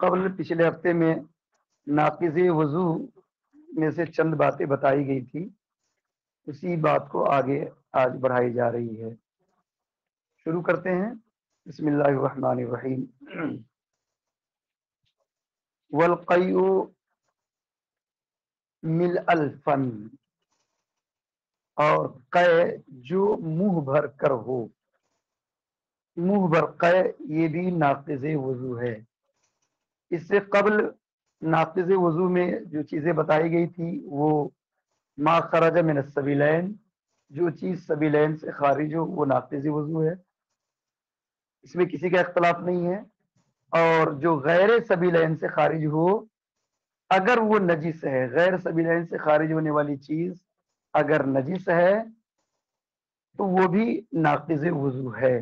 قبل پچھلے ہفتے میں ناقض وضو میں سے چند باتیں بتائی گئی تھی، اسی بات کو آگے آج بڑھائی جا رہی ہے۔ شروع کرتے ہیں۔ بسم اللہ الرحمن الرحیم۔ والقیء ملء الفم، اور قے جو منہ بھر کر ہو، منہ بھر قے یہ بھی ناقض وضو ہے۔ اس سے قبل ناقض وضو میں جو چیزیں بتائی گئی تھی وہ ما خرج من السبیلین، جو چیز سبیلین سے خارج ہو وہ ناقض وضو ہے، اس میں کسی کا اختلاف نہیں ہے۔ اور جو غیر سبیلین سے خارج ہو اگر وہ نجس ہے، غیر سبیلین سے خارج ہونے والی چیز اگر نجس ہے تو وہ بھی ناقض وضو ہے۔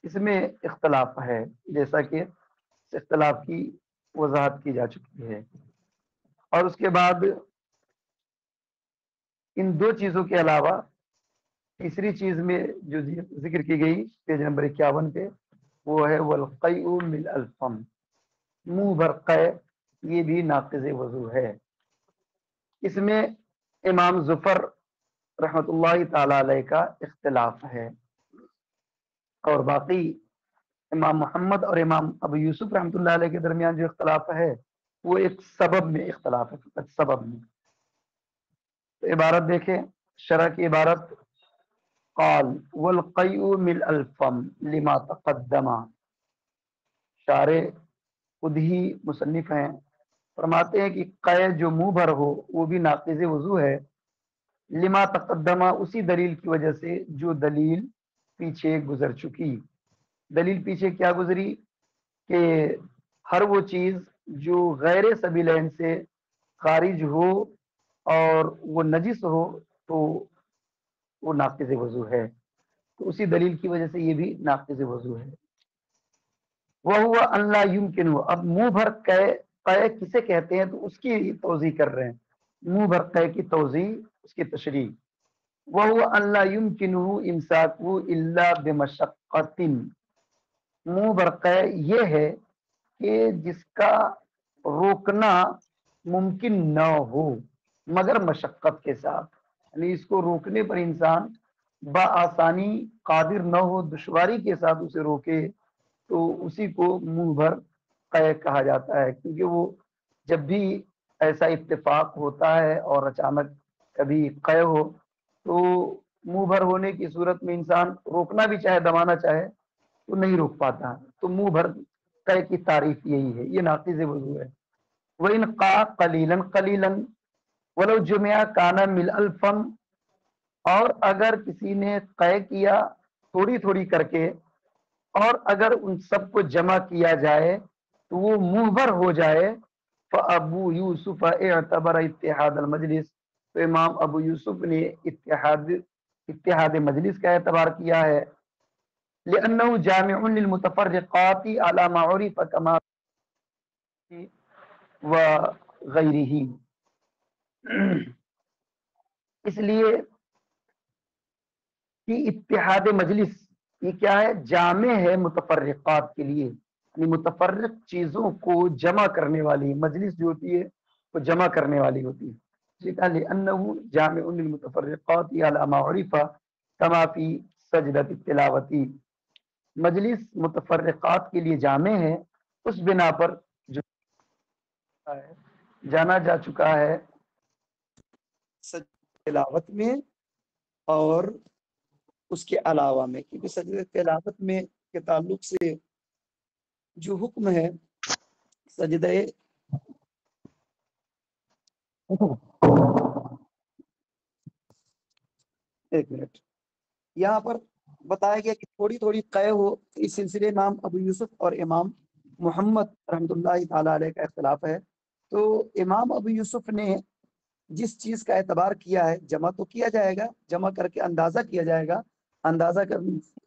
اس میں اختلاف ہے، جیسا کہ اس اختلاف کی وضاحت کی جا چکی ہے۔ اور اس کے بعد ان دو چیزوں کے علاوہ تیسری چیز میں جو ذکر کی گئی پیج نمبر 51 پہ، وہ ہے والقیء من الفم، منہ بھر قے یہ بھی ناقض وضو ہے۔ اس میں امام ظفر رحمت اللہ تعالی علیہ کا اختلاف ہے، اور باقی امام محمد اور امام ابو یوسف رحمۃ اللہ علیہ کے درمیان جو اختلاف ہے وہ ایک سبب میں اختلاف ہے، فقط سبب میں۔ تو عبارت دیکھیں، شرح کی عبارت، قال والقیء من الفم لما تقدم، شارع خود ہی مصنف ہیں، فرماتے ہیں کہ قے جو منہ بھر ہو وہ بھی ناقض وضو ہے، لما تقدمہ اسی دلیل کی وجہ سے جو دلیل پیچھے گزر چکی۔ دلیل پیچھے کیا گزری کہ ہر وہ چیز جو غیر سبیلین سے خارج ہو اور وہ نجس ہو تو وہ ناقض وضو ہے، تو اسی دلیل کی وجہ سے یہ بھی ناقض وضو ہے۔ وہ اللہ یمکن، اب منہ بھر قے کسے کہتے ہیں تو اس کی توضیح کر رہے ہیں، منہ بھر قے کی توضیح، اس کی تشریح۔ وہ اللہ یمکن امساک الا بمشقت، منہ بھر قے یہ ہے کہ جس کا روکنا ممکن نہ ہو مگر مشقت کے ساتھ، یعنی اس کو روکنے پر انسان بآسانی قادر نہ ہو، دشواری کے ساتھ اسے روکے تو اسی کو منہ بھر قے کہا جاتا ہے۔ کیونکہ وہ جب بھی ایسا اتفاق ہوتا ہے اور اچانک کبھی قے ہو تو منہ بھر ہونے کی صورت میں انسان روکنا بھی چاہے، دبانا چاہے تو نہیں روک پاتا، تو منہ بھر قے کی تعریف یہی ہے، یہ ناقض وضو ہے۔ وَإِنْ قَا قَلِيلًا قَلِيلًا وَلَوْ جُمِعَ كَانَ مِلْءَ الْفَمِ، اور اگر کسی نے قے کیا تھوڑی تھوڑی کر کے اور اگر ان سب کو جمع کیا جائے تو وہ منہ بھر ہو جائے، فَأَبُو يُوسُفَ اعْتَبَرَ اتحاد المجلس، تو امام ابو یوسف نے اتحاد مجلس کا اعتبار کیا ہے، لأنه جامع للمتفرقات على ما عرف كما وغیرہ، اس لیے کہ اتحاد مجلس یہ کیا ہے، جامع ہے متفرقات کے لیے، یعنی متفرق چیزوں کو جمع کرنے والی مجلس جو ہوتی ہے وہ جمع کرنے والی ہوتی ہے۔ لأنه جامع للمتفرقات على ما عرف كما في سجدۃ التلاوۃ، مجلس متفرقات کے لیے جامع ہے اس بنا پر جو جانا جا چکا ہے سجدہ تلاوت میں اور اس کے علاوہ میں، کیونکہ سجدہ تلاوت میں کے تعلق سے جو حکم ہے سجدہ ایک منٹ، یہاں پر بتایا گیا کہ تھوڑی تھوڑی قے ہو، اس سلسلے امام ابو یوسف اور امام محمد رحمۃ اللہ تعالی علیہ کا اختلاف ہے۔ تو امام ابو یوسف نے جس چیز کا اعتبار کیا ہے، جمع تو کیا جائے گا، جمع کر کے اندازہ کیا جائے گا، اندازہ کر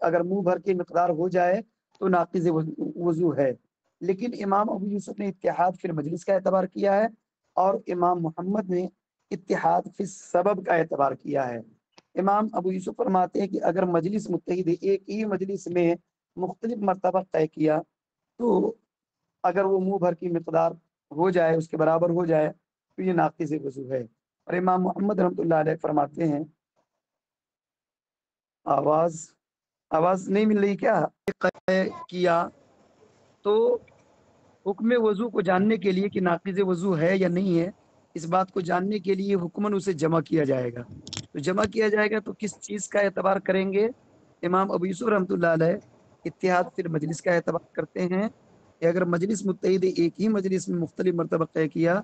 اگر منہ بھر کی مقدار ہو جائے تو ناقض وضو ہے، لیکن امام ابو یوسف نے اتحاد فی المجلس کا اعتبار کیا ہے اور امام محمد نے اتحاد فی السبب کا اعتبار کیا ہے۔ امام ابو یوسف فرماتے ہیں کہ اگر مجلس متحد ایک ہی مجلس میں مختلف مرتبہ طے کیا تو اگر وہ منہ بھر کی مقدار ہو جائے، اس کے برابر ہو جائے تو یہ ناقض وضو ہے۔ اور امام محمد رحمۃ اللہ علیہ فرماتے ہیں، آواز نہیں مل رہی کیا؟ کیا تو حکم وضو کو جاننے کے لیے کہ ناقض وضو ہے یا نہیں ہے، اس بات کو جاننے کے لیے حکمن اسے جمع کیا جائے گا۔ تو جمع کیا جائے گا تو کس چیز کا اعتبار کریں گے؟ امام ابو یوسف رحمۃ اللہ علیہ اتحاد فی المجلس کا اعتبار کرتے ہیں کہ اگر مجلس متحد ایک ہی مجلس میں مختلف مرتبہ طے کیا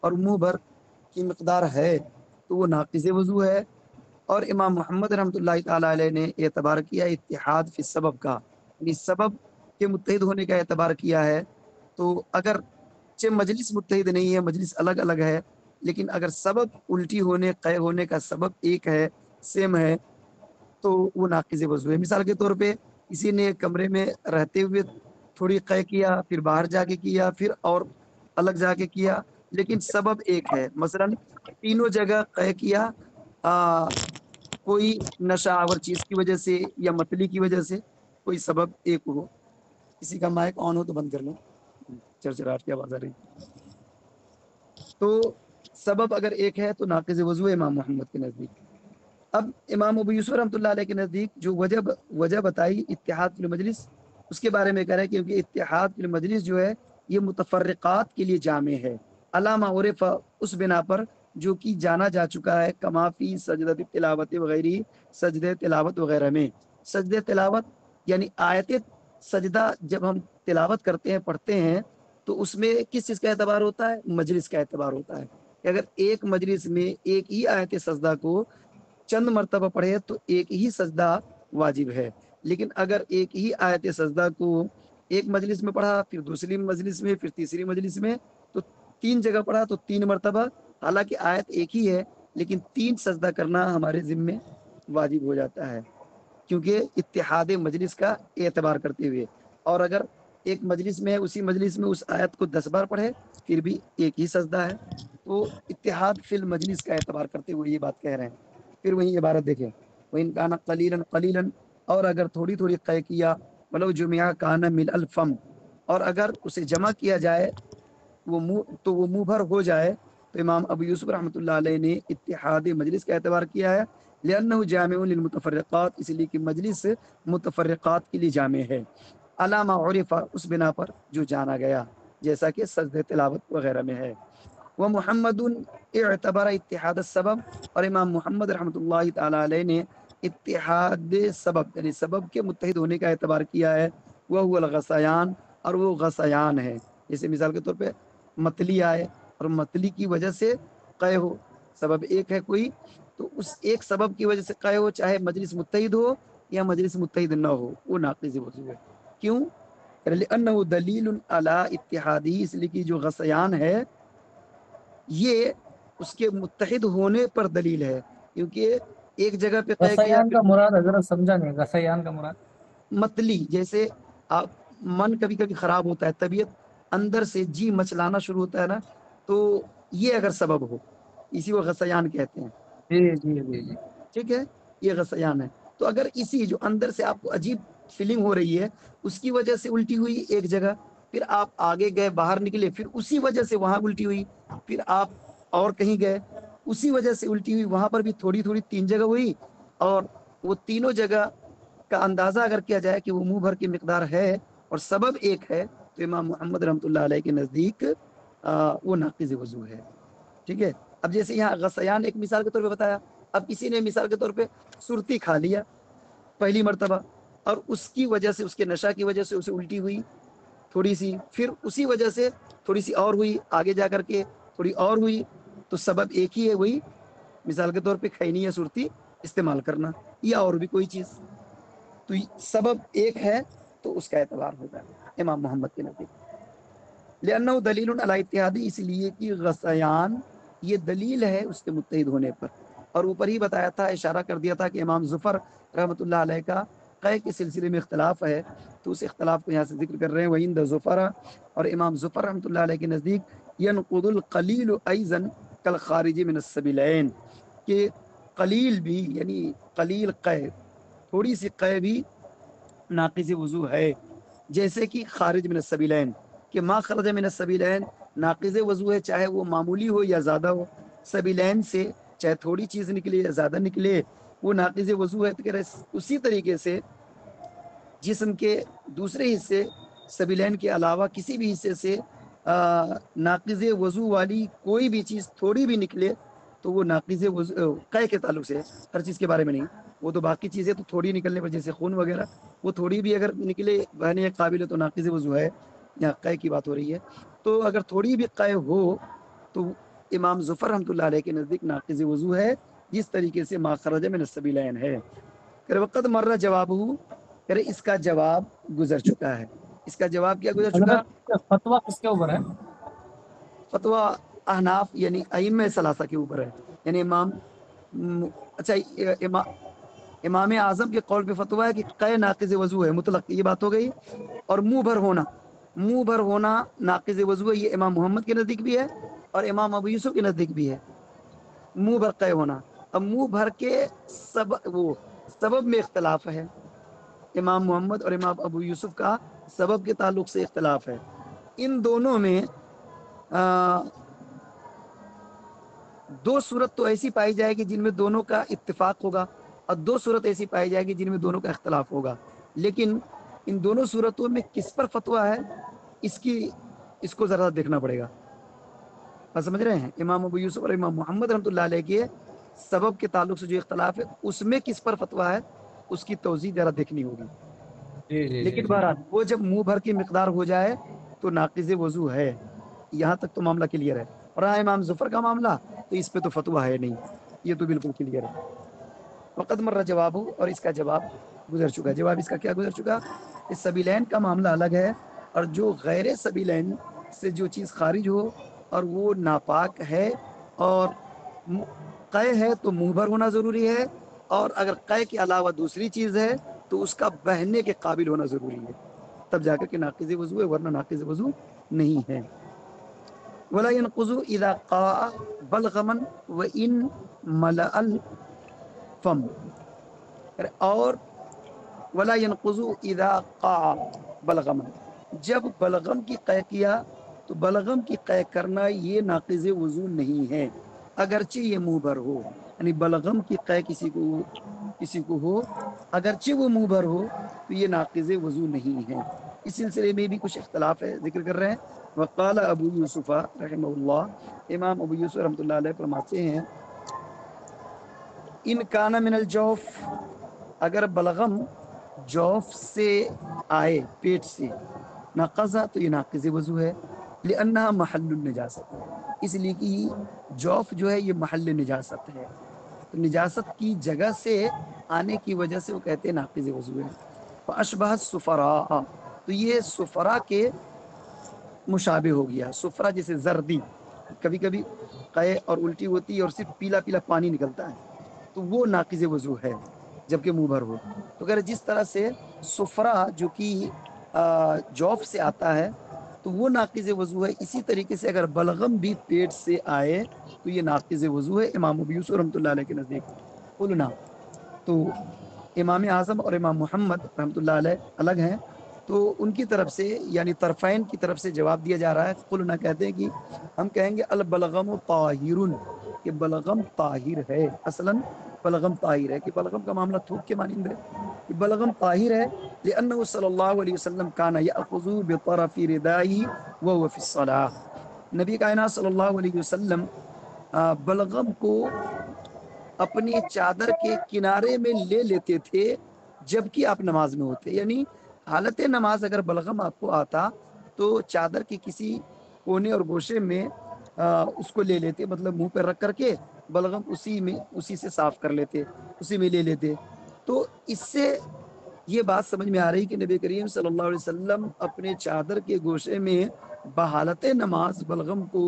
اور منہ بھر کی مقدار ہے تو وہ ناقض وضو ہے۔ اور امام محمد رحمۃ اللہ تعالی علیہ نے اعتبار کیا اتحاد فی السبب کا، یعنی سبب کے متحد ہونے کا اعتبار کیا ہے۔ تو اگر مجلس متحد نہیں ہے، مجلس الگ الگ ہے، لیکن اگر سبب الٹی ہونے قے ہونے کا سبب ایک ہے، سیم ہے، تو وہ ناقض وضو ہے۔ مثال کے طور پہ کسی نے کمرے میں رہتے ہوئے تھوڑی قے کیا، پھر باہر جا کے کیا، پھر اور الگ جا کے کیا، لیکن سبب ایک ہے۔ مثلا تینوں جگہ قے کیا کوئی نشہ آور چیز کی وجہ سے یا متلی کی وجہ سے، کوئی سبب ایک ہو۔ کسی کا مائک آن ہو تو بند کر لیں، چرچراہٹ کی آواز آ رہی۔ تو سبب اگر ایک ہے تو ناقض وضو ہے امام محمد کے نزدیک۔ اب امام ابو یوسف رحمۃ اللہ علیہ کے نزدیک جو وجہ بتائی اتحاد فی المجلس، اس کے بارے میں کہہ رہے ہیں کیونکہ اتحاد فی المجلس جو ہے یہ متفرقات کے لیے جامع ہے، علامہ عرف اس بنا پر جو کہ جانا جا چکا ہے، کما فی سجدۃ تلاوت وغیرہ، سجدہ تلاوت وغیرہ میں۔ سجدہ تلاوت یعنی آیت سجدہ جب ہم تلاوت کرتے ہیں، پڑھتے ہیں، تو اس میں کس چیز کا اعتبار ہوتا ہے؟ مجلس کا اعتبار ہوتا ہے کہ اگر ایک مجلس میں ایک ہی آیت سجدہ کو چند مرتبہ پڑھے تو ایک ہی سجدہ واجب ہے، لیکن اگر ایک ہی آیت سجدہ کو ایک مجلس میں پڑھا، پھر دوسری مجلس میں، پھر تیسری مجلس میں، تو تین جگہ پڑھا تو تین مرتبہ، حالانکہ آیت ایک ہی ہے لیکن تین سجدہ کرنا ہمارے ذمے واجب ہو جاتا ہے، کیونکہ اتحاد مجلس کا اعتبار کرتے ہوئے۔ اور اگر ایک مجلس میں اسی مجلس میں اس آیت کو 10 بار پڑھے پھر بھی ایک ہی سجدہ ہے، تو اتحاد فی المجلس کا اعتبار کرتے ہوئے یہ بات کہہ رہے ہیں۔ پھر وہی عبارت دیکھیں، وَإِنْ كَانَ قَلِيلًا قَلِيلًا، اور اگر تھوڑی تھوڑی قے کیا، وَلَوْ جُمِعَ كَانَ مِلْءَ الْفَمِ، اور اگر اسے جمع کیا جائے تو وہ منہ بھر ہو جائے، تو امام ابو یوسف رحمۃ اللہ علیہ نے اتحاد مجلس کا اعتبار کیا ہے، لِأَنَّهُ جَامِعٌ لِلْمُتَفَرِّقَاتِ، اس لیے کہ مجلس متفرقات کے لیے جامع ہے، علامہ عرف اس بنا پر جو جانا گیا، جیسا کہ سجدہ تلاوت وغیرہ میں ہے۔ وہ محمد اعتبر اتحاد السبب، اور امام محمد رحمۃ اللہ تعالی علیہ نے اتحاد سبب یعنی سبب کے متحد ہونے کا اعتبار کیا ہے، وہ الغثیان، اور وہ غثیان ہے۔ جیسے مثال کے طور پہ متلی آئے اور متلی کی وجہ سے قے ہو، سبب ایک ہے کوئی، تو اس ایک سبب کی وجہ سے قے ہو، چاہے مجلس متحد ہو یا مجلس متحد نہ ہو، وہ ناقض وضو ہے۔ کیوں؟ لأنه دلیل علی اتحادی، اس لیے کہ جو غثیان ہے یہ اس کے متحد ہونے پر دلیل ہے، کیونکہ ایک جگہ پہ قے کیا، غسیان پھر کا مراد حضرت سمجھا نہیں، غسیان کا مراد متلی، جیسے آپ من کبھی کبھی خراب ہوتا ہے، طبیعت اندر سے جی مچلانا شروع ہوتا ہے نا، تو یہ اگر سبب ہو، اسی کو غثیان کہتے ہیں، جی جی جی جی ٹھیک ہے، یہ غثیان ہے۔ تو اگر اسی جو اندر سے آپ کو عجیب فیلنگ ہو رہی ہے اس کی وجہ سے الٹی ہوئی ایک جگہ، پھر آپ آگے گئے باہر نکلے، پھر اسی وجہ سے وہاں الٹی ہوئی، پھر آپ اور کہیں گئے اسی وجہ سے الٹی ہوئی، وہاں پر بھی تھوڑی تھوڑی تین جگہ ہوئی، اور وہ تینوں جگہ کا اندازہ اگر کیا جائے کہ وہ منہ بھر کی مقدار ہے اور سبب ایک ہے، تو امام محمد رحمۃ اللہ علیہ کے نزدیک وہ ناقض وضو ہے، ٹھیک ہے۔ اب جیسے یہاں غثیان ایک مثال کے طور پہ بتایا، اب کسی نے مثال کے طور پہ سرتی کھا لیا پہلی مرتبہ، اور اس کی وجہ سے، اس کے نشہ کی وجہ سے اسے الٹی ہوئی تھوڑی سی، پھر اسی وجہ سے تھوڑی سی اور ہوئی، آگے جا کر کے تھوڑی اور ہوئی، تو سبب ایک ہی ہے، وہی مثال کے طور پہ کھینی یا سرتی استعمال کرنا یا اور بھی کوئی چیز، تو سبب ایک ہے تو اس کا اعتبار ہوگا امام محمد کے نزدیک۔ لأنه دلیل علی اتحادی، اس لیے کہ غثیان یہ دلیل ہے اس کے متحد ہونے پر، اور اوپر ہی بتایا تھا، اشارہ کر دیا تھا کہ امام ظفر رحمۃ اللہ علیہ کا قے کے سلسلے میں اختلاف ہے، تو اس اختلاف کو یہاں سے ذکر کر رہے ہیں۔ وَعِندَ ظفر، اور امام ظفر رحمۃ اللہ علیہ کے نزدیک ينقض القلیل ایضا کالخارج من السبیلین، کہ قلیل بھی یعنی قلیل قے، تھوڑی سی قے بھی ناقض وضو ہے، جیسے کہ خارج من السبیلین، کہ ما خرج من السبیلین ناقض وضو ہے، چاہے وہ معمولی ہو یا زیادہ ہو، سبیلین سے چاہے تھوڑی چیز نکلے یا زیادہ نکلے وہ ناقض وضو ہے۔ تو کہہ رہے اسی طریقے سے جسم کے دوسرے حصے سبیلین کے علاوہ کسی بھی حصے سے ناقض وضو والی کوئی بھی چیز تھوڑی بھی نکلے تو وہ ناقض وضو قے کے تعلق سے، ہر چیز کے بارے میں نہیں، وہ تو باقی چیزیں تو تھوڑی نکلنے پر جیسے خون وغیرہ وہ تھوڑی بھی اگر نکلے بہنے قابل ہے تو ناقض وضو ہے، یہاں قے کی بات ہو رہی ہے۔ تو اگر تھوڑی بھی قے ہو تو امام ظفر رحمۃ اللہ علیہ کے نزدیک ناقض وضو ہے، جس طریقے سے ما خرج من السبیلین ہے۔ کہ وقت مرہ جواب ہو، کہ اس کا جواب گزر چکا ہے۔ اس کا جواب کیا گزر چکا؟ حضرت فتویٰ کس کے اوپر ہے؟ فتویٰ احناف یعنی ائمہ ثلاثہ کے اوپر ہے، یعنی اچھا امام اعظم کے قول پہ فتویٰ ہے کہ قے ناقض وضو ہے مطلق، یہ بات ہو گئی۔ اور منہ بھر ہونا ناقض وضو ہے، یہ امام محمد کے نزدیک بھی ہے اور امام ابو یوسف کے نزدیک بھی ہے، منہ بھر قے ہونا۔ اب منہ بھر کے سبب میں اختلاف ہے، امام محمد اور امام ابو یوسف کا سبب کے تعلق سے اختلاف ہے۔ ان دونوں میں دو صورت تو ایسی پائی جائے گی جن میں دونوں کا اتفاق ہوگا، اور دو صورت ایسی پائی جائے گی جن میں دونوں کا اختلاف ہوگا، لیکن ان دونوں صورتوں میں کس پر فتویٰ ہے اس کو ذرا دیکھنا پڑے گا۔ آپ سمجھ رہے ہیں؟ امام ابو یوسف اور امام محمد رحمۃ اللہ علیہ کے سبب کے تعلق سے جو اختلاف ہے اس میں کس پر فتویٰ ہے اس کی توضیح ذرا دیکھنی ہوگی۔ جی جی لیکن بہرحال وہ جب منہ بھر کی مقدار ہو جائے تو ناقض وضو ہے، یہاں تک تو معاملہ کلیئر ہے۔ اور رہا امام ظفر کا معاملہ تو اس پہ تو فتویٰ ہے نہیں، یہ تو بالکل کلیئر ہے۔ وقت مرہ جواب ہو، اور اس کا جواب گزر چکا۔ جواب اس کا کیا گزر چکا؟ اس سبیلین کا معاملہ الگ ہے، اور جو غیر سبیلین سے جو چیز خارج ہو اور وہ ناپاک ہے اور قے ہے تو منہ بھر ہونا ضروری ہے، اور اگر قے کے علاوہ دوسری چیز ہے تو اس کا بہنے کے قابل ہونا ضروری ہے، تب جا کر کے ناقض وضو ہے، ورنہ ناقض وضو نہیں ہے۔ ولا ينقض اذا قاع بلغما وان ملأ الفم، اور ولا ينقض اذا قاع بلغما، جب بلغم کی قے کیا تو بلغم کی قے کرنا یہ ناقض وضو نہیں ہے، اگرچہ یہ منہ بھر ہو، یعنی بلغم کی قے کسی کو ہو اگرچہ وہ منہ بھر ہو تو یہ ناقض وضو نہیں ہے۔ اس سلسلے میں بھی کچھ اختلاف ہے، ذکر کر رہے ہیں۔ وقال ابو یوسف رحمہ اللہ، امام ابو یوسف رحمۃ اللہ علیہ فرماتے ہیں ان کان من الجوف، اگر بلغم جوف سے آئے، پیٹ سے، نقضا تو یہ ناقض وضو ہے، لانہا محل النجاست، اس لیے کہ جوف جو ہے یہ محل نجاست ہے، تو نجاست کی جگہ سے آنے کی وجہ سے وہ کہتے ہیں ناقض وضو ہے۔ فاشبہ السفراء، تو یہ سفرا کے مشابہ ہو گیا۔ سفرا جیسے زردی، کبھی کبھی قے اور الٹی ہوتی ہے اور صرف پیلا پیلا پانی نکلتا ہے تو وہ ناقض وضو ہے جبکہ منہ بھر ہو۔ تو اگر جس طرح سے سفرا جو کہ جوف سے آتا ہے تو وہ ناقض وضو ہے، اسی طریقے سے اگر بلغم بھی پیٹ سے آئے تو یہ ناقض وضو ہے امام ابو یوسف رحمۃ اللہ علیہ کے نزدیک۔ قلنا، تو امام اعظم اور امام محمد رحمۃ اللہ علیہ الگ ہیں، تو ان کی طرف سے یعنی طرفین کی طرف سے جواب دیا جا رہا ہے۔ قلنا کہتے ہیں کہ ہم کہیں گے البلغم طاہر، کہ بلغم طاہر ہے، اصلا بلغم طاہر ہے، کہ بلغم کا معاملہ تھوک کے مانند ہے کہ بلغم طاہر ہے، لأنه صلی اللہ علیہ وسلم کان یأخذ بطرف ردائه وهو فی الصلاة، نبی کائنات صلی اللہ علیہ وسلم بلغم کو اپنی چادر کے کنارے میں لے لیتے تھے جبکہ آپ نماز میں ہوتے، یعنی حالت نماز اگر بلغم آپ کو آتا تو چادر کی کسی کونے اور گوشے میں اس کو لے لیتے، مطلب منہ پہ رکھ کر کے بلغم اسی سے صاف کر لیتے، اسی میں لے لیتے۔ تو اس سے یہ بات سمجھ میں آ رہی کہ نبی کریم صلی اللہ علیہ وسلم اپنے چادر کے گوشے میں بحالت نماز بلغم کو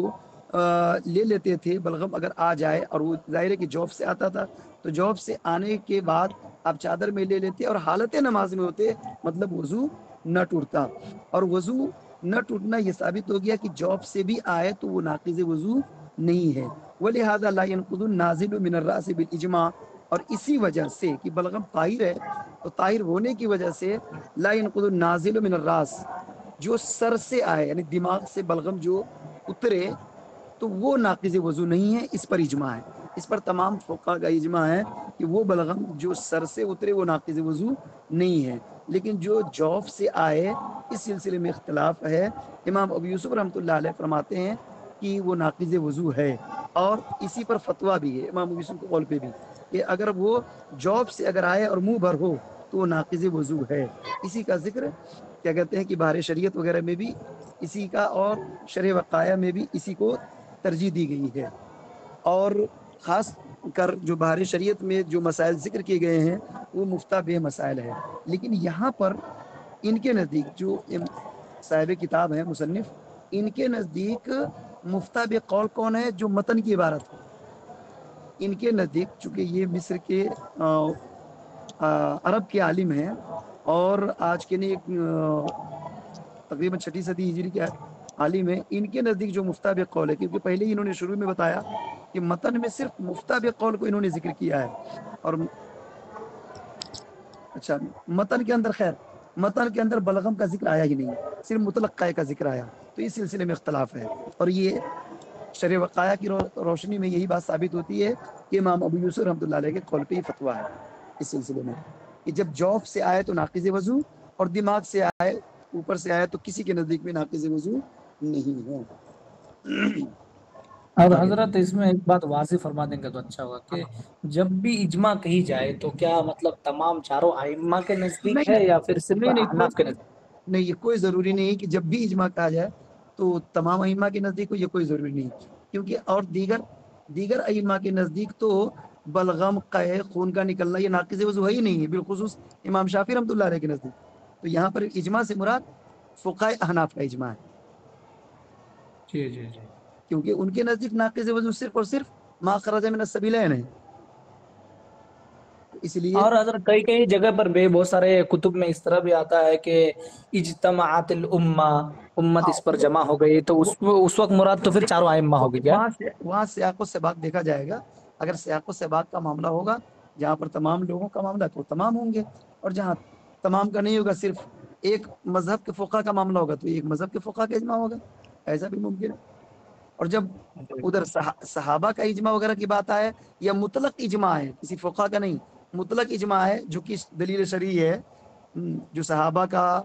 لے لیتے تھے۔ بلغم اگر آ جائے اور وہ ظاہر ہے کہ جوف سے آتا تھا تو جوف سے آنے کے بعد آپ چادر میں لے لیتے اور حالت نماز میں ہوتے، مطلب وضو نہ ٹوٹتا، اور وضو نہ ٹوٹنا یہ ثابت ہو گیا کہ جوف سے بھی آئے تو وہ ناقض وضو نہیں ہے۔ ولہذا لا ينقض النازل من الراس بالاجماع، اور اسی وجہ سے کہ بلغم طاہر ہے تو طاہر ہونے کی وجہ سے لا ينقض النازل من الراس، جو سر سے آئے یعنی دماغ سے بلغم جو اترے تو وہ ناقض وضو نہیں ہے، اس پر اجماع ہے، اس پر تمام فقہا کا اجماع ہے کہ وہ بلغم جو سر سے اترے وہ ناقض وضو نہیں ہے، لیکن جو جوف سے آئے اس سلسلے میں اختلاف ہے۔ امام ابو یوسف رحمۃ اللہ علیہ فرماتے ہیں کہ وہ ناقض وضو ہے، اور اسی پر فتویٰ بھی ہے امام ابو یوسف کے قول پہ بھی کہ اگر وہ جوف سے اگر آئے اور منہ بھر ہو تو وہ ناقض وضو ہے۔ اسی کا ذکر کیا کہتے ہیں کہ بہار شریعت وغیرہ میں بھی اسی کا، اور شرح وقایہ میں بھی اسی کو ترجیح دی گئی ہے، اور خاص کر جو بہار شریعت میں جو مسائل ذکر کیے گئے ہیں وہ مفتہ بے مسائل ہے، لیکن یہاں پر ان کے نزدیک جو صاحب کتاب ہے مصنف، ان کے نزدیک مفتہ بے قول کون ہے؟ جو متن کی عبارت ہو۔ ان کے نزدیک چونکہ یہ مصر کے عرب کے عالم ہیں، اور آج کے نہیں تقریباً 6 صدی ہجری کے عالم ہے، ان کے نزدیک جو مفتہ بے قول ہے، کیونکہ پہلے ہی انہوں نے شروع میں بتایا کہ متن میں صرف مفتہ بے قول کو انہوں نے ذکر کیا ہے، اور اچھا متن کے اندر خیر متن کے اندر بلغم کا ذکر آیا ہی نہیں، صرف مطلق قائے کا ذکر آیا، تو اس سلسلے میں اختلاف ہے، اور یہ شرح وقایہ کی روشنی میں یہی بات ثابت ہوتی ہے کہ امام ابو یوسف رحمۃ اللہ علیہ کے قول پہ ہی فتویٰ ہے اس سلسلے میں کہ جب جوف سے آئے تو ناقض وضو، اور دماغ سے آئے اوپر سے آئے تو کسی کے نزدیک میں ناقض وضو نہیں ہے۔ اور آگے حضرت اس میں ایک بات واضح فرما دیں گے تو اچھا ہوگا کہ جب بھی اجماع کہی جائے تو کیا مطلب تمام چاروں ائمہ کے نزدیک نہیں ہے یا پھر صرف نہیں نہیں احناف کے نزدیک؟ نہیں، یہ کوئی ضروری نہیں کہ جب بھی اجماع کہا جائے تو تمام ائمہ کے نزدیک ہو، یہ کوئی ضروری نہیں، کیونکہ اور دیگر ائمہ کے نزدیک تو بلغم قے خون کا نکلنا یہ ناقض وضو ہے ہی نہیں ہے، بالخصوص امام شافعی رحمۃ اللہ علیہ کے نزدیک، تو یہاں پر اجماع سے مراد فقہائے احناف کا اجماع ہے، جی جی جی۔ کیونکہ ان کے نزدیک ناقض وضو صرف اور صرف ما خرج من السبیلین ہے، تو اس لیے اور اگر کئی کئی جگہ پر بھی بہت سارے کتب میں اس طرح بھی آتا ہے کہ اجتماعت الامہ، امت ہاں اس پر جمع ہو گئی، تو اس وقت مراد تو پھر چاروں ائمہ ہوگی کیا؟ وہاں سیاق و سباق دیکھا جائے گا، اگر سیاق و سباق کا معاملہ ہوگا جہاں پر تمام لوگوں کا معاملہ تو تمام ہوں گے، اور جہاں تمام کا نہیں ہوگا صرف ایک مذہب کے فقہ کا معاملہ ہوگا تو ایک مذہب کے فقہ کا اجماع ہوگا، ایسا بھی ممکن ہے۔ اور جب ادھر صحابہ کا اجماع وغیرہ کی بات آئے یا مطلق اجماع ہے کسی فقہ کا نہیں، مطلق اجماع ہے جو کہ دلیل شرعی ہے، جو صحابہ کا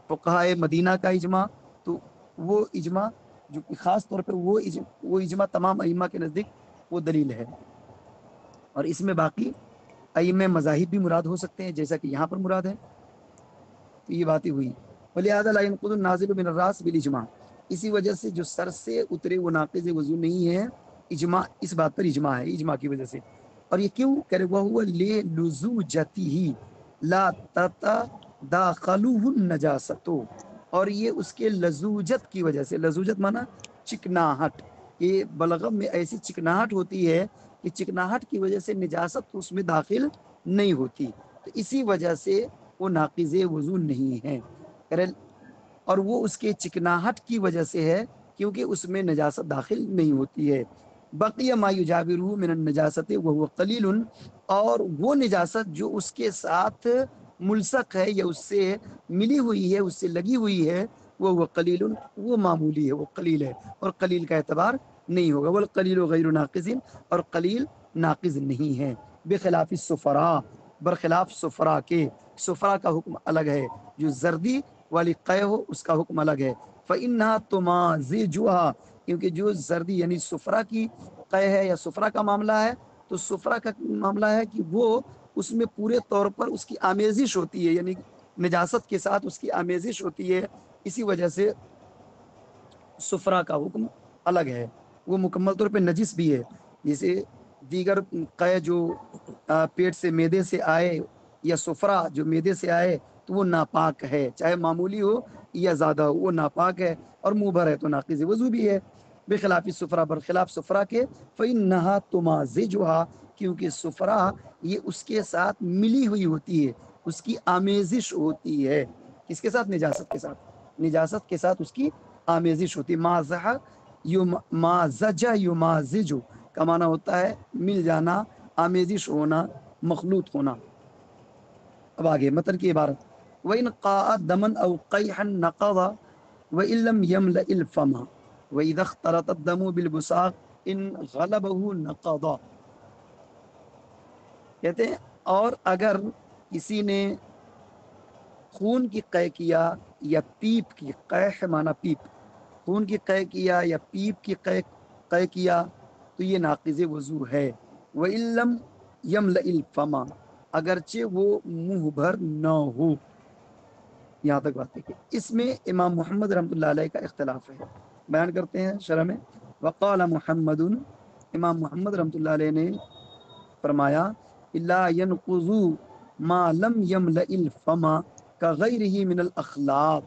فقہائے مدینہ کا اجماع، تو وہ اجماع جو کہ خاص طور پہ وہ اجماع تمام ائمہ کے نزدیک وہ دلیل ہے، اور اس میں باقی ائمہ مذاہب بھی مراد ہو سکتے ہیں جیسا کہ یہاں پر مراد ہے، تو یہ باتیں ہوئی وَلِهَذَا لَا يَنْقُضُ النَّازِلُ مِنَ الرَّأْسِ بِالْإِجْمَاعِ، اسی وجہ سے جو سر سے اترے وہ ناقض وضو نہیں ہے، اجماع اس بات پر اجماع ہے، اجماع کی وجہ سے، اور یہ کیوں کرے وَهُوَ لِلُزُوجَتِهِ لَا تَتَدَاخَلُهُ النَّجَاسَةُ، اور یہ اس کے لزوجت کی وجہ سے، لزوجت مانا چکناہٹ، یہ بلغم میں ایسی چکناہٹ ہوتی ہے کہ چکناہٹ کی وجہ سے نجاست اس میں داخل نہیں ہوتی، تو اسی وجہ سے وہ ناقض وضو نہیں ہے، اور وہ اس کے چکناہٹ کی وجہ سے ہے کیونکہ اس میں نجاست داخل نہیں ہوتی ہے۔ بقی ما یجاورہ من النجاست وهو قلیل، اور وہ نجاست جو اس کے ساتھ ملصق ہے یا اس سے ملی ہوئی ہے، اس سے لگی ہوئی ہے، وہ قلیل، وہ معمولی ہے، وہ قلیل ہے، اور قلیل کا اعتبار نہیں ہوگا، والقلیل غیر ناقض، اور قلیل ناقض نہیں ہے، بخلاف الصفراء، برخلاف صفراء کے، صفراء کا حکم الگ ہے، جو زردی والی قے ہو اس کا حکم الگ ہے، فإنها تمازجها، کیونکہ جو زردی یعنی صفراء کی قے ہے یا صفراء کا معاملہ ہے، تو صفراء کا معاملہ ہے کہ وہ اس میں پورے طور پر اس کی آمیزش ہوتی ہے، یعنی نجاست کے ساتھ اس کی آمیزش ہوتی ہے، اسی وجہ سے صفراء کا حکم الگ ہے، وہ مکمل طور پہ نجس بھی ہے، جیسے دیگر قے جو پیٹ سے معدے سے آئے یا صفراء جو معدے سے آئے تو وہ ناپاک ہے، چاہے معمولی ہو یا زیادہ ہو وہ ناپاک ہے، اور منہ بھر ہے تو ناقض وضو بھی ہے، بخلاف صفراء، برخلاف صفراء کے، فإنها تمازجها، کیونکہ صفراء یہ اس کے ساتھ ملی ہوئی ہوتی ہے، اس کی آمیزش ہوتی ہے، کس کے ساتھ؟ نجاست کے ساتھ، نجاست کے ساتھ اس کی آمیزش ہوتی ہے، مازجہ یمازجو کا معنی ہوتا ہے مل جانا، آمیزش ہونا، مخلوط ہونا۔ اب آگے متن کی عبارت، وَإِنْ قَاءَ دَمًا أَوْ قَيْحًا نَقَضَ وَإِنْ لَمْ يَمْلَئِ الْفَمَ وَإِذَا اخْتَلَطَ الدَّمُ بِالْبُصَاقِ إِنْ غَلَبَهُ نَقَضَ. کہتے ہیں اور اگر کسی نے خون کی قے کیا یا پیپ کی قے مانا پیپ، خون کی قے کیا یا پیپ کی قے کیا تو یہ ناقض وضو ہے. وَإِن لَمْ يَمْلَئِ الْفَمَ اگرچہ وہ منہ بھر نہ ہو. یہاں تک بات ہے کہ اس میں امام محمد رحمۃ اللہ علیہ کا اختلاف ہے. بیان کرتے ہیں شرح میں، وقال محمد، امام محمد رحمۃ اللہ علیہ نے فرمایا لا ينقض ما لم يملئ الفم كغيره من الاخلاط.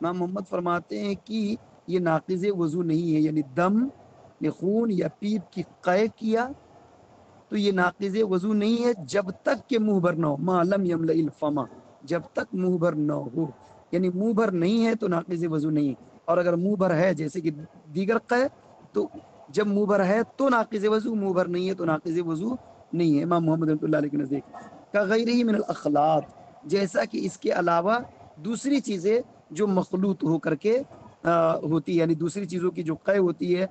امام محمد فرماتے ہیں کہ یہ ناقض وضو نہیں ہے، یعنی دم نے خون یا پیپ کی قے کیا تو یہ ناقض وضو نہیں ہے جب تک کہ منہ بھر نہ ہو. ما لم يملئ الفم، جب تک منہ بھر نہ ہو، یعنی منہ بھر نہیں ہے تو ناقض وضو نہیں. اور اگر منہ بھر ہے جیسے کہ دیگر قے تو جب منہ بھر ہے تو ناقض وضو، منہ بھر نہیں ہے تو ناقض وضو نہیں ہے امام محمد رحمۃ اللہ علیہ کے نزدیک. کغیرہ من الاخلاط، جیسا کہ اس کے علاوہ دوسری چیزیں جو مخلوط ہو کر کے ہوتی ہے، یعنی دوسری چیزوں کی جو قے ہوتی ہے،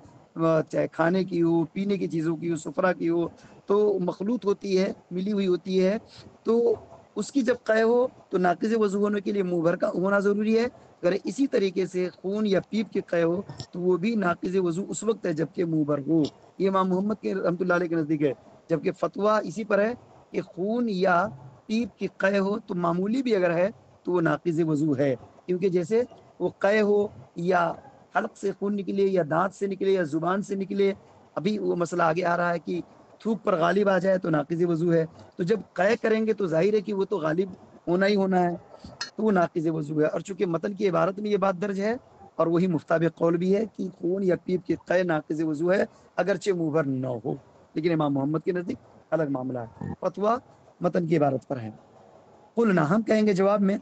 چاہے کھانے کی ہو، پینے کی چیزوں کی ہو، سفرہ کی ہو، تو مخلوط ہوتی ہے، ملی ہوئی ہوتی ہے، تو اس کی جب قے ہو تو ناقض وضو ہونے کے لیے منہ بھر کا ہونا ضروری ہے. اگر اسی طریقے سے خون یا پیپ کی قے ہو تو وہ بھی ناقض وضو اس وقت ہے جبکہ منہ بھر ہو. یہ امام محمد کے رحمۃ اللہ علیہ کے نزدیک ہے. جبکہ فتویٰ اسی پر ہے کہ خون یا پیپ کی قے ہو تو معمولی بھی اگر ہے تو وہ ناقض وضو ہے، کیونکہ جیسے وہ قے ہو یا حلق سے خون نکلے یا دانت سے نکلے یا زبان سے نکلے، ابھی وہ مسئلہ آگے آ رہا ہے کہ تھوک پر غالب آ جائے تو ناقض وضو ہے. تو جب قے کریں گے تو ظاہر ہے کہ وہ تو غالب ہونا ہی ہونا ہے، تو وہ ناقض وضو ہے. اور چونکہ متن کی عبارت میں یہ بات درج ہے اور وہی مفتاب قول بھی ہے کہ خون یا پیپ کی قے ناقض وضو ہے اگرچہ منہ بھر نہ ہو. لیکن امام محمد کے نزدیک الگ معاملہ ہے، فتویٰ متن کی عبارت پر ہے. قلنا، ہم کہیں گے جواب میں،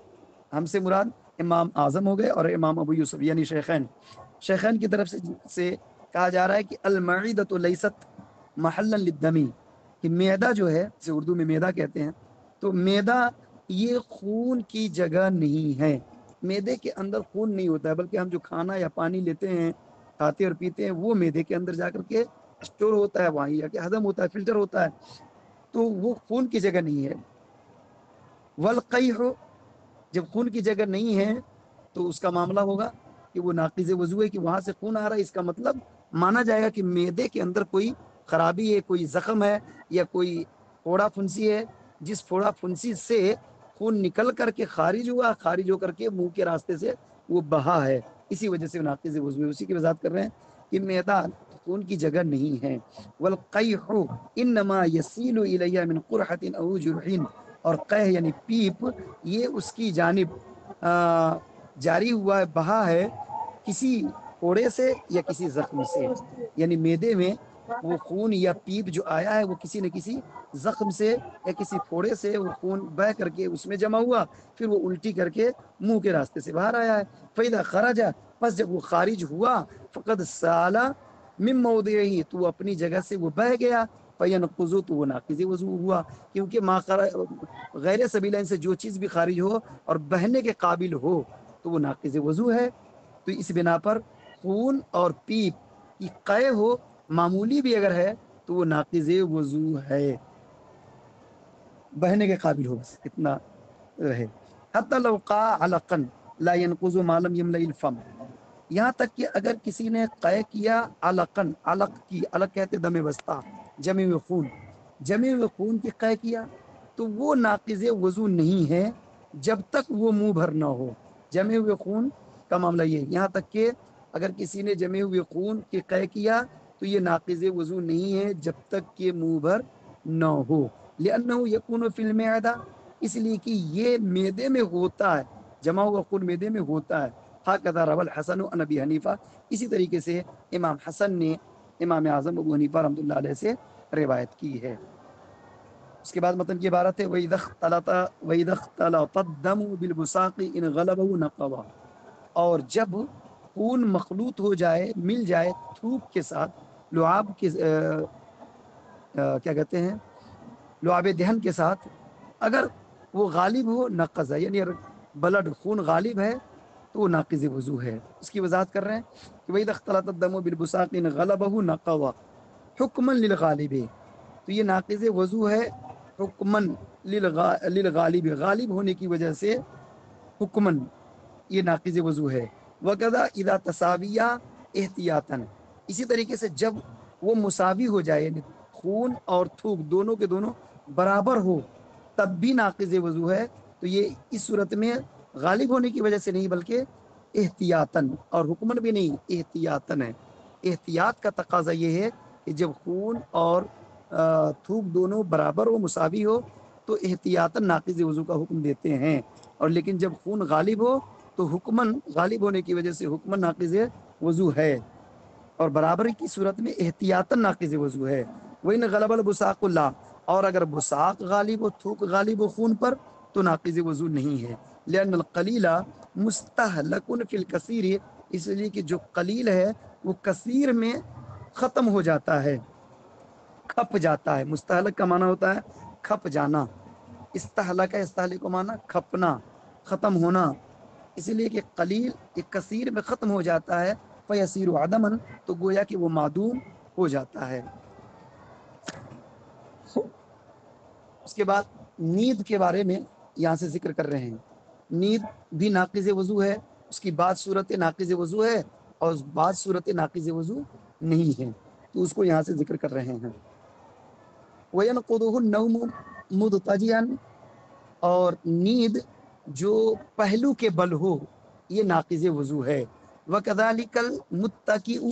ہم سے مراد امام اعظم ہو گئے اور امام ابو یوسف یعنی شیخین کی طرف سے کہا جا رہا ہے کہ المعدۃ لیست محلا للدم، کہ معدہ جو ہے جسے اردو میں معدہ کہتے ہیں، تو معدہ یہ خون کی جگہ نہیں ہے. معدے کے اندر خون نہیں ہوتا ہے، بلکہ ہم جو کھانا یا پانی لیتے ہیں، کھاتے اور پیتے ہیں، وہ معدے کے اندر جا کر کے اسٹور ہوتا ہے، وہیں جا کے ہضم ہوتا ہے، فلٹر ہوتا ہے، تو وہ خون کی جگہ نہیں ہے. والقیح، جب خون کی جگہ نہیں ہے تو اس کا معاملہ ہوگا کہ وہ ناقض وضو ہے، کہ وہاں سے خون آ رہا ہے، اس کا مطلب مانا جائے گا کہ معدے کے اندر کوئی خرابی ہے، کوئی زخم ہے یا کوئی پھوڑا پھنسی ہے، جس پھوڑا پھنسی سے خون نکل کر کے خارج ہوا، خارج ہو کر کے منہ کے راستے سے وہ بہا ہے، اسی وجہ سے ناقض وضو ہے. اسی کی وضاحت کر رہے ہیں کہ معدہ خون کی جگہ نہیں ہے. والقیح انما یسیل الی من قرحۃ او جرح، اور قیح یعنی پیپ یہ اس کی جانب جاری ہوا ہے، بہا ہے کسی پھوڑے سے یا کسی زخم سے، یعنی معدے میں وہ خون یا پیپ جو آیا ہے وہ کسی نہ کسی زخم سے یا کسی پھوڑے سے وہ خون بہ کر کے اس میں جمع ہوا، پھر وہ الٹی کر کے منہ کے راستے سے باہر آیا ہے. فَإِذَا خَرَجَ، پس جب وہ خارج ہوا، فَقَدْ سَالَ مِن مَوْضِعِهِ، تو وہ اپنی جگہ سے وہ بہ گیا، فَيَنْقُضُ، تو وہ ناقض وضو ہوا. کیونکہ غیر سبیلین سے جو چیز بھی خارج ہو اور بہنے کے قابل ہو تو وہ ناقض وضو ہے. تو اس بنا پر خون اور پیپ کی قے ہو، معمولی بھی اگر ہے تو وہ ناقض وضو ہے، بہنے کے قابل ہو، بس اتنا رہے. حتی لو قاع علقا لا ينقض ما لم يملئ الفم، یہاں تک کہ اگر کسی نے قے کیا علقن، علق کہتے دم بستہ، جمع ہوئے خون، جمع ہوئے خون کی قے کیا تو وہ ناقض وضو نہیں ہے جب تک وہ منہ بھر نہ ہو. جمع ہوئے خون کا معاملہ یہ ہے، یہاں تک کہ اگر کسی نے جمع ہوئے خون کی قے کیا تو یہ ناقض وضو نہیں ہے جب تک کہ منہ بھر نہ ہو. لأنه يكون في المعدہ، اس لیے کہ یہ معدے میں ہوتا ہے، جمع ہوا خون معدے میں ہوتا ہے. ہکذا روى الحسن عن ابی حنیفہ، اسی طریقے سے امام حسن نے امام اعظم ابو حنیفہ رحمۃ اللہ علیہ سے روایت کی ہے. اس کے بعد متن کی عبارت ہے وَإِذَا اخْتَلَطَ الدَّمُ بِالْبُصَاقِ إِنْ غَلَبَهُ نَقَضَ، اور جب خون مخلوط ہو جائے، مل جائے تھوک کے ساتھ، لعاب کے کیا کہتے ہیں، لعاب دہن کے ساتھ، اگر وہ غالب ہو نقض ہے، یعنی بلڈ خون غالب ہے تو وہ ناقض وضو ہے. اس کی وضاحت کر رہے ہیں کہ وَإِذَا اخْتَلَطَ الدَّمُ بِالْبُسَاقِ إِنْ غَلَبَهُ نَقَضَ حُكْمًا لِلْغَالِبِ. تو یہ ناقض وضو ہے حکمن للغالب، غالب ہونے کی وجہ سے حکمن یہ ناقض وضو ہے. وَكَذَا إِذَا تَسَاوِيَا احتیاطاً، اسی طریقے سے جب وہ مساوی ہو جائے، یعنی خون اور تھوک دونوں کے دونوں برابر ہو تب بھی ناقض وضو ہے. تو یہ اس صورت میں غالب ہونے کی وجہ سے نہیں بلکہ احتیاطاً، اور حکمن بھی نہیں، احتیاطاً ہے. احتیاط کا تقاضا یہ ہے کہ جب خون اور تھوک دونوں برابر ہو، مساوی ہو، تو احتیاطاً ناقض وضو کا حکم دیتے ہیں. اور لیکن جب خون غالب ہو تو حکمن، غالب ہونے کی وجہ سے حکمن ناقض وضو ہے، اور برابری کی صورت میں احتیاطاً ناقض وضو ہے. وَإِنْ غَلَبَ الْبُسَاقُ اللَّهِ، اور اگر بساق غالب ہو، تھوک غالب ہو خون پر، تو ناقض وضو نہیں ہے. لأن القلیل مستہلک فی الکثیر، اس لیے کہ جو قلیل ہے وہ کثیر میں ختم ہو جاتا ہے، کھپ جاتا ہے. مستہلک کا معنی ہوتا ہے کھپ جانا. استہلک ہے، استہلک کو معنی کھپنا، ختم ہونا. اسی لیے کہ قلیل ایک کثیر میں ختم ہو جاتا ہے. فیسیر عدمن، تو گویا کہ وہ معدوم ہو جاتا ہے. اس کے بعد نیند کے بارے میں یہاں سے ذکر کر رہے ہیں. نیند بھی ناقض وضو ہے. اس کی بعض صورت ناقض وضو ہے اور بعض صورت ناقض وضو نہیں ہے، تو اس کو یہاں سے ذکر کر رہے ہیں. وَيَنْقُضُهُ النَّوْمُ مُضْطَجِعًا، اور نیند جو پہلو کے بل ہو یہ ناقض وضو ہے. وَكَذَلِكَ الْمُتَّكِئُ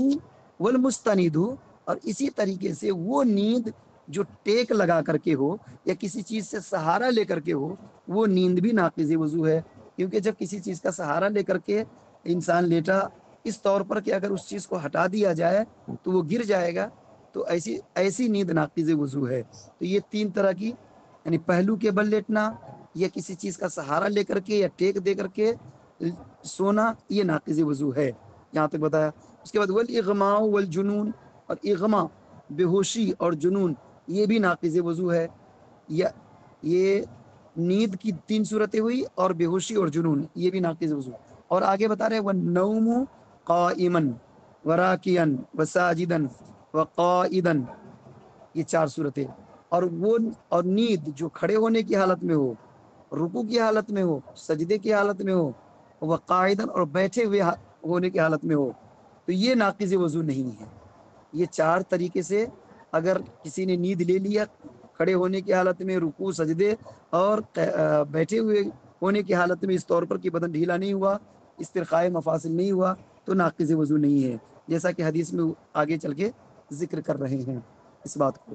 وَالْمُسْتَنِدُ، اور اسی طریقے سے وہ نیند جو ٹیک لگا کر کے ہو یا کسی چیز سے سہارا لے کر کے ہو، وہ نیند بھی ناقض وضو ہے. کیونکہ جب کسی چیز کا سہارا لے کر کے انسان لیٹا اس طور پر کہ اگر اس چیز کو ہٹا دیا جائے تو وہ گر جائے گا، تو ایسی نیند ناقض وضو ہے. تو یہ تین طرح کی، یعنی پہلو کے بل لیٹنا، یا کسی چیز کا سہارا لے کر کے یا ٹیک دے کر کے سونا، یہ ناقض وضو ہے. یہاں تک بتایا. اس کے بعد والاغماء والجنون، اور اغما بے ہوشی اور جنون یہ بھی ناقض وضو ہے. یہ نیند کی تین صورتیں ہوئی، اور بے ہوشی اور جنون یہ بھی ناقض وضو. اور آگے بتا رہے والنوم قائما وراکعا وساجدا وقائدا، یہ چار صورتیں. اور نیند جو کھڑے ہونے کی حالت میں ہو، رکوع کی حالت میں ہو، سجدے کی حالت میں ہو، وقائدا اور بیٹھے ہوئے ہونے کی حالت میں ہو، تو یہ ناقض وضو نہیں ہے. یہ چار طریقے سے اگر کسی نے نیند لے لیا، کھڑے ہونے کی حالت میں، رکوع، سجدے اور بیٹھے ہوئے ہونے کی حالت میں، اس طور پر کہ بدن ڈھیلا نہیں ہوا، استرخاء مفاصل نہیں ہوا، تو ناقض وضو نہیں ہے، جیسا کہ حدیث میں آگے چل کے ذکر کر رہے ہیں اس بات کو.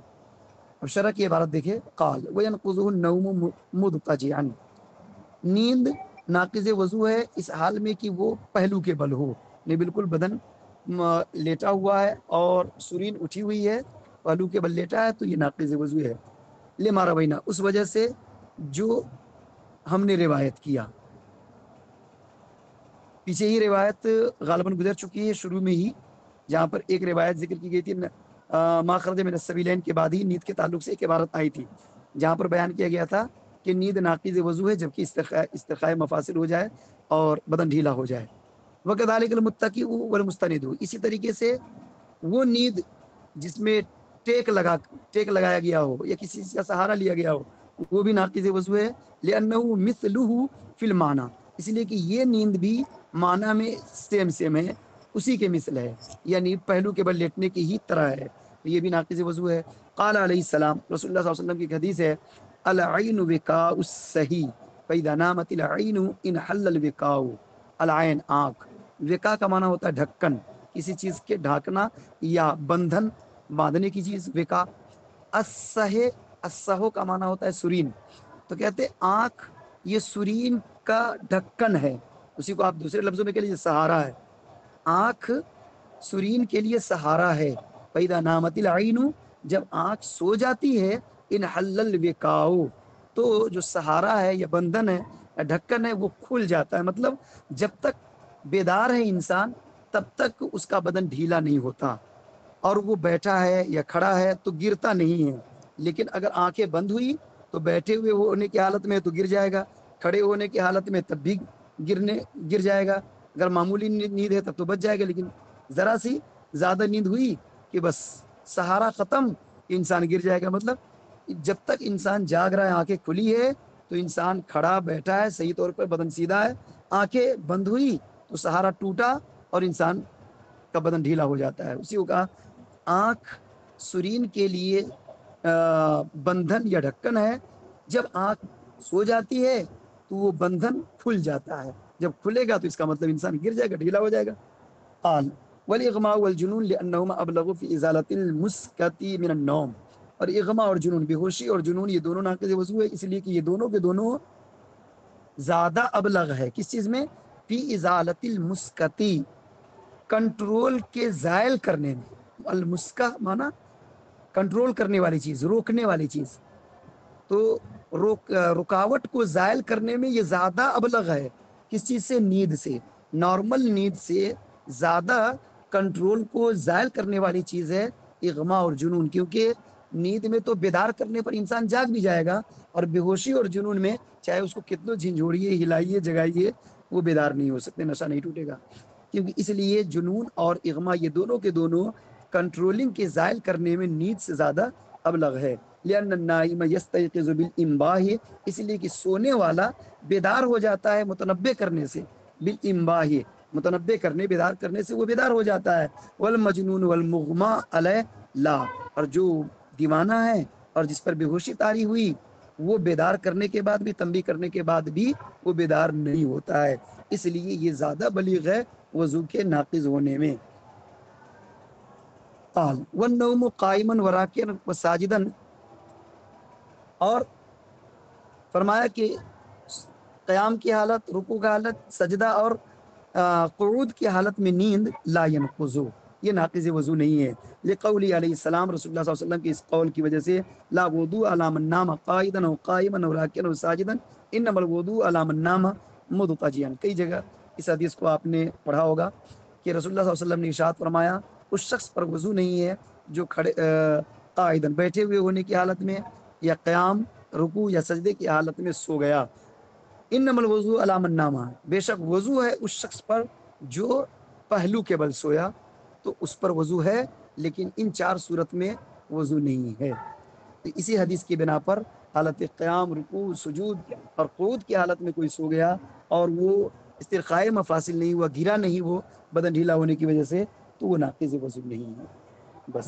اور شرح کی عبارت دیکھیں، قال وَيَنْقُضُهُ النَّوْمُ مُضْطَجِعًا، نیند ناقض وضو ہے اس حال میں کہ وہ پہلو کے بل ہو، نہیں بالکل بدن لیٹا ہوا ہے اور سرین اٹھی ہوئی ہے، پہلو کے بل لیٹا ہے، تو یہ ناقض وضو ہے. لما روینا، اس وجہ سے جو ہم نے روایت کیا. پیچھے ہی روایت غالباً گزر چکی ہے شروع میں ہی، جہاں پر ایک روایت ذکر کی گئی تھی ما خرج من السبیلین کے بعد ہی نیند کے تعلق سے ایک عبارت آئی تھی، جہاں پر بیان کیا گیا تھا کہ نیند ناقض وضو ہے جبکہ استرخاء مفاصل ہو جائے اور بدن ڈھیلا ہو جائے. وَكَذَلِكَ الْمُتَّكِئُ وَالْمُسْتَنِدُ، اسی طریقے سے وہ نیند جس میں ٹیک لگایا گیا ہو یا کسی چیز کا سہارا لیا گیا ہو، وہ بھی ناقض وضو ہے. لِأَنَّهُ مِثْلُهُ فِي الْمَعْنَى، اس لیے کہ یہ نیند بھی معنی میں سیم ہے، اسی کے مثل ہے، یعنی پہلو کے بل لیٹنے کی ہی طرح ہے، تو یہ بھی ناقض وضو ہے. قال علیہ السلام، رسول اللہ صلی اللہ علیہ وسلم کی حدیث ہے العین وقاء الصحیح فاذا نامت العین انحل الوقاء. العین آنکھ، وقاء کا معنی ہوتا ہے ڈھکن، کسی چیز کے ڈھانکنا یا بندھن باندھنے کی چیز وقاء. الصحو کا معنی ہوتا ہے سرین، تو کہتے آنکھ یہ سرین کا ڈھکن ہے، اسی کو آپ دوسرے لفظوں میں کہہ لیجیے سہارا ہے. آنکھ سرین کے لیے سہارا ہے. فَإِذَا نَامَتِ الْعَيْنُ، جب آنکھ سو جاتی ہے، انحل الوقاء، تو جو سہارا ہے یا بندھن ہے یا ڈھکن ہے وہ کھل جاتا ہے. مطلب جب تک بیدار ہے انسان تب تک اس کا بدن ڈھیلا نہیں ہوتا، اور وہ بیٹھا ہے یا کھڑا ہے تو گرتا نہیں ہے. لیکن اگر آنکھیں بند ہوئی تو بیٹھے ہوئے ہونے کی حالت میں تو گر جائے گا، کھڑے ہونے کی حالت میں تب بھی گر جائے گا، اگر معمولی نیند ہے تب تو بچ جائے گا، لیکن ذرا سی زیادہ نیند ہوئی کہ بس سہارا ختم، انسان گر جائے گا۔ مطلب جب تک انسان جاگ رہا ہے، آنکھیں کھلی ہے تو انسان کھڑا بیٹھا ہے صحیح طور پر، بدن سیدھا ہے، آنکھیں بند ہوئی تو سہارا ٹوٹا اور انسان کا بدن ڈھیلا ہو جاتا ہے۔ اسی کو کہا آنکھ سرین کے لیے بندھن یا ڈھکن ہے، جب آنکھ سو جاتی ہے تو وہ بندھن کھل جاتا ہے، جب کھلے گا تو اس کا مطلب انسان گر جائے گا، ڈھیلا ہو جائے گا۔ قال والاغماء والجنون لانهما ابلغ في ازاله المسكت من النوم، اور اغما اور جنون، بے ہوشی اور جنون، یہ دونوں ناقض وضو ہے، اس لیے کہ یہ دونوں کے دونوں زیادہ ابلغ ہے کس چیز میں؟ فی ازالت المسکتی، کنٹرول کے زائل کرنے میں، المسکہ مانا کنٹرول کرنے والی چیز، روکنے والی چیز، تو رکاوٹ کو زائل کرنے میں یہ زیادہ ابلغ ہے کس چیز سے؟ نیند سے۔ نارمل نیند سے زیادہ کنٹرول کو زائل کرنے والی چیز ہے اغما اور جنون، کیونکہ نیند میں تو بیدار کرنے پر انسان جاگ بھی جائے گا، اور بے ہوشی اور جنون میں چاہے اس کو کتنوں جھنجھوڑیے، ہلائیے، جگائیے، وہ بیدار نہیں ہو سکتے، نشہ نہیں ٹوٹے گا۔ کیونکہ اس لیے جنون اور اغما یہ دونوں کے دونوں کنٹرولنگ کے زائل کرنے میں نیند سے زیادہ ابلغ ہے۔ لأن النائم یستیقظ بالانباہ، اس لیے کہ سونے والا بیدار ہو جاتا ہے متنبہ کرنے سے، بالانباہ متنبہ کرنے، بیدار کرنے سے وہ بیدار ہو جاتا ہے۔ والمجنون والمغما علیہ لا، اور جو دیوانہ ہے اور جس پر بے ہوشی طاری ہوئی وہ بیدار کرنے کے بعد بھی، تنبیہ کرنے کے بعد بھی وہ بیدار نہیں ہوتا ہے، اس لیے یہ زیادہ بلیغ ہے وضو کے ناقض ہونے میں۔ قال والنوم قائما وراکعا وساجدا، اور فرمایا کہ قیام کی حالت، رکوع کی حالت، سجدہ اور قعود کی حالت میں نیند لا ينقض، یہ ناقض وضو نہیں ہے، لقولی علیہ السلام، رسول اللہ صلی اللہ علیہ وسلم کے اس قول کی وجہ سے، لا وضوء علی من نام قائدا او قائما او راکعا او ساجدا انما الوضوء علی من نام مضطجعا۔ کئی جگہ اس حدیث کو آپ نے پڑھا ہوگا کہ رسول اللہ صلی اللہ علیہ وسلم نے ارشاد فرمایا اس شخص پر وضو نہیں ہے جو کھڑے قائدن بیٹھے ہوئے ہونے کی حالت میں، یا قیام، رکوع یا سجدے کی حالت میں سو گیا۔ انما الوضوء علی من نام، بے شک وضو ہے اس شخص پر جو پہلو کے بل سویا، تو اس پر وضو ہے، لیکن ان چار صورت میں وضو نہیں ہے۔ اسی حدیث کی بنا پر حالت قیام، رکوع، سجود اور قعود کی حالت میں کوئی سو گیا اور وہ استرخائے مفاصل نہیں ہوا، گرا نہیں وہ بدن ڈھیلا ہونے کی وجہ سے، تو وہ ناقض وضو نہیں ہے۔ بس